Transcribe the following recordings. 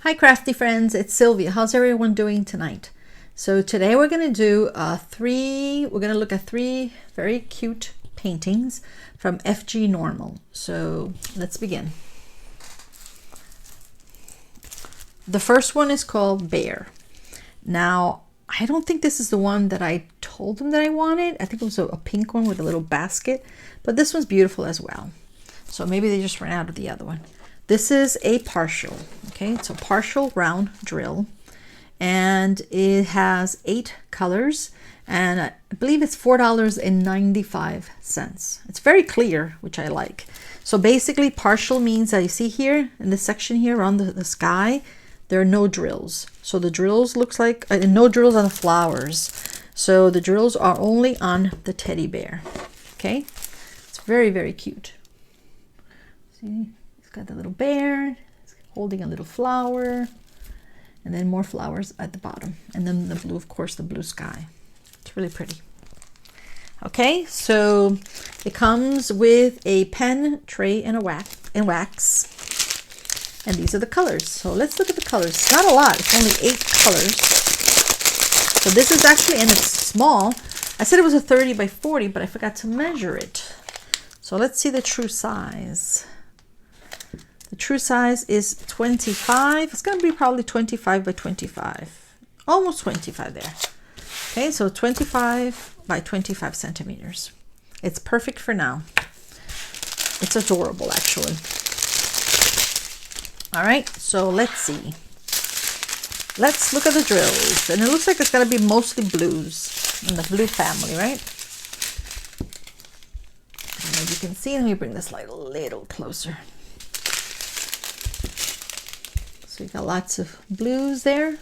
Hi Crafty Friends, it's Sylvia. How's everyone doing tonight? So today we're going to do we're going to look at three very cute paintings from Fgnormal. So let's begin. The first one is called Bear. Now, I don't think this is the one that I told them that I wanted. I think it was a pink one with a little basket, but this one's beautiful as well. So maybe they just ran out of the other one. This is a partial, okay? It's a partial round drill, and it has 8 colors, and I believe it's $4.95. It's very clear, which I like. So basically, partial means that you see here in this section here around the sky, there are no drills. So the drills looks like, no drills on the flowers. So the drills are only on the teddy bear, okay? It's very, very cute. See? Got the little bear holding a little flower, and then more flowers at the bottom, and then the blue, of course, the blue sky. It's really pretty. Okay, so it comes with a pen, tray, and a wax, and these are the colors. So let's look at the colors. It's not a lot. It's only 8 colors. So this is actually, and it's small. I said it was a 30 by 40, but I forgot to measure it. So let's see the true size. The true size is 25. It's going to be probably 25 by 25. Almost 25 there. Okay, so 25 by 25 centimeters. It's perfect for now. It's adorable, actually. All right, so let's see. Let's look at the drills. And it looks like it's going to be mostly blues in the blue family, right? And as you can see, let me bring this light a little closer. So you got lots of blues there.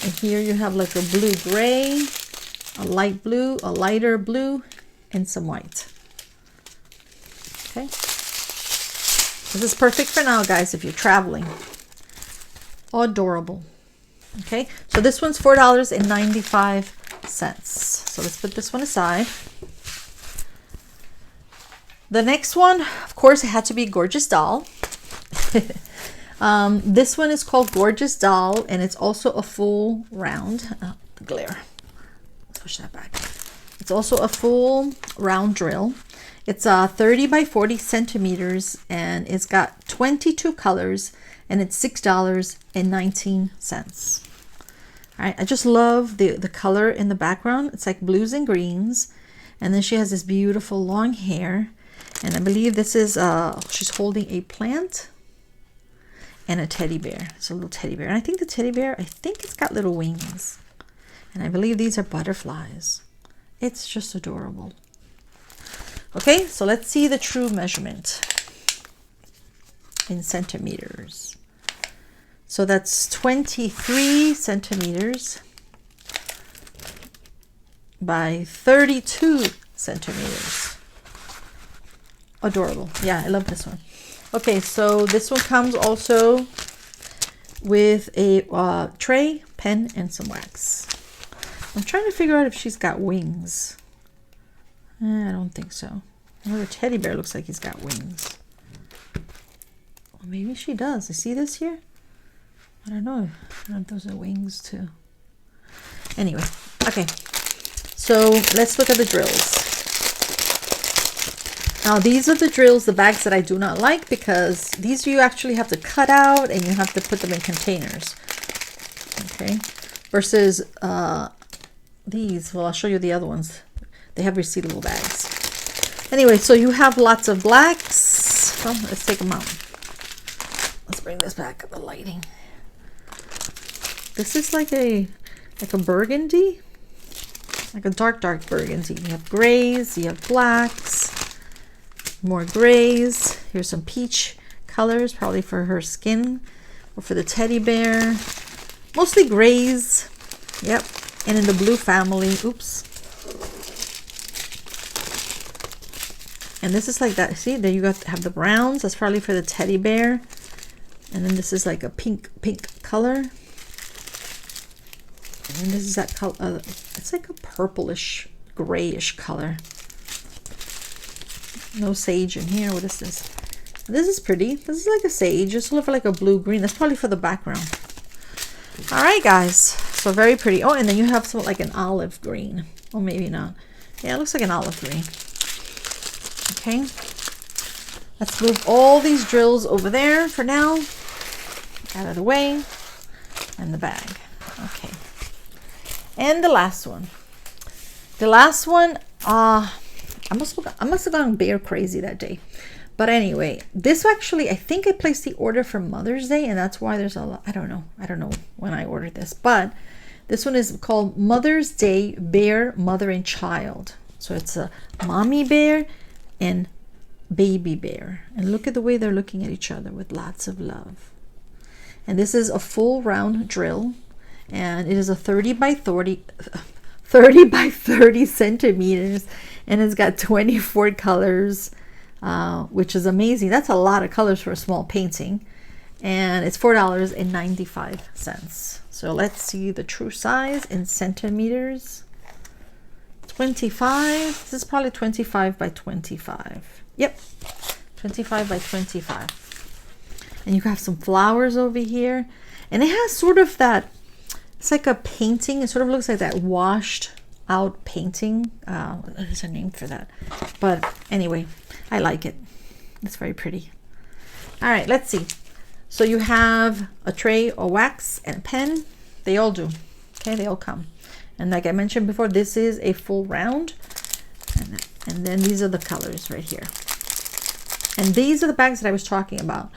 And here you have like a blue-gray, a light blue, a lighter blue, and some white. Okay. This is perfect for now, guys, if you're traveling. Adorable. Okay, so this one's $4.95. So let's put this one aside. The next one, of course, it had to be Gorjuss Doll. This one is called Gorjuss Doll, and it's also a full round the glare. Let's push that back. It's also a full round drill. It's 30 by 40 centimeters, and it's got 22 colors, and it's $6.19. All right, I just love the color in the background. It's like blues and greens, and then she has this beautiful long hair, and I believe this is she's holding a plant and a teddy bear. It's a little teddy bear. And I think the teddy bear, I think it's got little wings. And I believe these are butterflies. It's just adorable. Okay, so let's see the true measurement in centimeters. So that's 23 centimeters by 32 centimeters. Adorable. Yeah, I love this one. Okay, so this one comes also with a tray, pen, and some wax. I'm trying to figure out if she's got wings. I don't think so. The teddy bear looks like he's got wings. Well, maybe she does. You see this here? I don't know. I don't know if those are wings too. Anyway, okay. So let's look at the drills. Now these are the drills, the bags that I do not like, because these you actually have to cut out and you have to put them in containers. Okay, versus these, well, I'll show you the other ones. They have resealable bags. Anyway, so you have lots of blacks. Well, let's take them out. Let's bring this back, the lighting. This is like a burgundy, like a dark burgundy. You have grays, you have blacks, more grays. Here's some peach colors, probably for her skin or for the teddy bear. Mostly grays. Yep. And in the blue family, oops. And this is like that. See, there you have the browns. That's probably for the teddy bear. And then this is like a pink color. And then this is that color. It's like a purplish, grayish color. No sage in here. What is this? This is pretty. This is like a sage. It's sort of like a blue-green. That's probably for the background. All right, guys. So very pretty. Oh, and then you have some like an olive green. Or maybe not. Yeah, it looks like an olive green. Okay. Let's move all these drills over there for now. Out of the way. And the bag. Okay. And the last one. The last one, I must have gone bear crazy that day. But anyway, this actually, I think I placed the order for Mother's Day, and that's why there's a lot. I don't know when I ordered this, but this one is called Mother's Day Bear, Mother and Child. So it's a mommy bear and baby bear. And look at the way they're looking at each other with lots of love. And this is a full round drill, and it is a 30 by 30 by 30 centimeters, and it's got 24 colors, which is amazing. That's a lot of colors for a small painting, and it's $4.95. So let's see the true size in centimeters. 25. This is probably 25 by 25. Yep, 25 by 25. And you have some flowers over here, and it has sort of that, it's like a painting. It sort of looks like that washed out painting. There's a name for that, but anyway, I like it. It's very pretty. All right, let's see. So you have a tray or wax and a pen. They all do. Okay, they all come. And like I mentioned before, this is a full round, and then these are the colors right here. And these are the bags that I was talking about.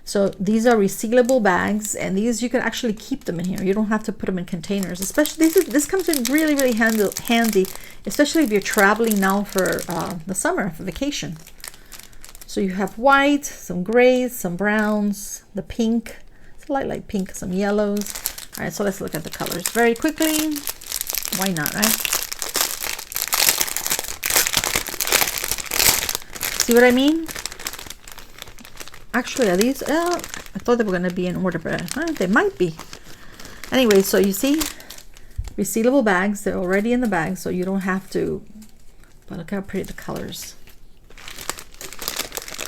So these are resealable bags, and these you can actually keep them in here. You don't have to put them in containers. Especially this comes in really, really handy, especially if you're traveling now for the summer, for vacation. So you have white, some grays, some browns, the pink, it's a light pink, some yellows. All right, so let's look at the colors very quickly. Why not, right? See what I mean? Actually, are these? I thought they were going to be in order, but they might be. Anyway, so you see, resealable bags. They're already in the bag, so you don't have to. But look how pretty the colors.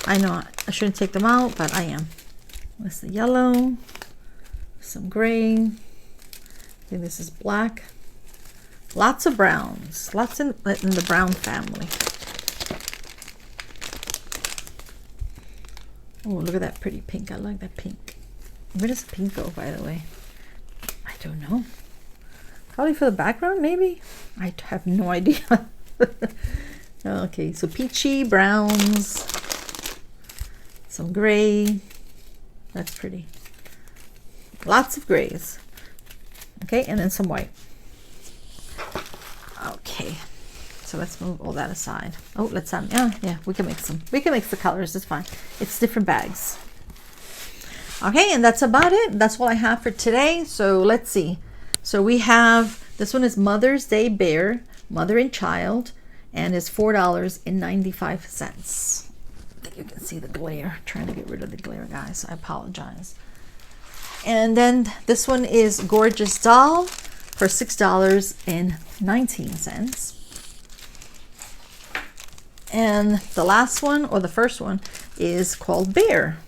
I know I shouldn't take them out, but I am. That's the yellow, some gray. I think this is black. Lots of browns. Lots in the brown family. Oh, look at that pretty pink. I like that pink. Where does the pink go, by the way? I don't know. Probably for the background, maybe? I have no idea. Okay, so peachy, browns, some gray. That's pretty. Lots of grays. Okay, and then some white. Okay. So let's move all that aside. Oh, let's yeah, we can mix them. We can mix the colors, it's fine. It's different bags. Okay, and that's about it. That's all I have for today. So let's see. So we have, this one is Mother's Day Bear, Mother and Child, and it's $4.95. I think you can see the glare. I'm trying to get rid of the glare, guys. I apologize. And then this one is Gorjuss Doll for $6.19. And the last one, or the first one, is called Bear,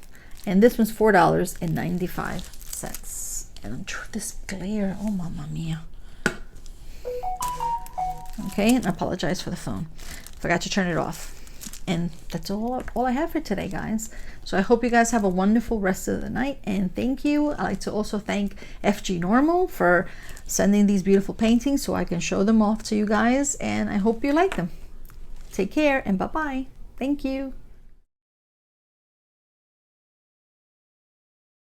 and this one's $4.95. And this glare, oh mamma mia. Okay, and I apologize for the phone. Forgot to turn it off. And that's all I have for today, guys. So I hope you guys have a wonderful rest of the night, and thank you. I'd like to also thank Fgnormal for sending these beautiful paintings so I can show them off to you guys, and I hope you like them. Take care and bye-bye. Thank you.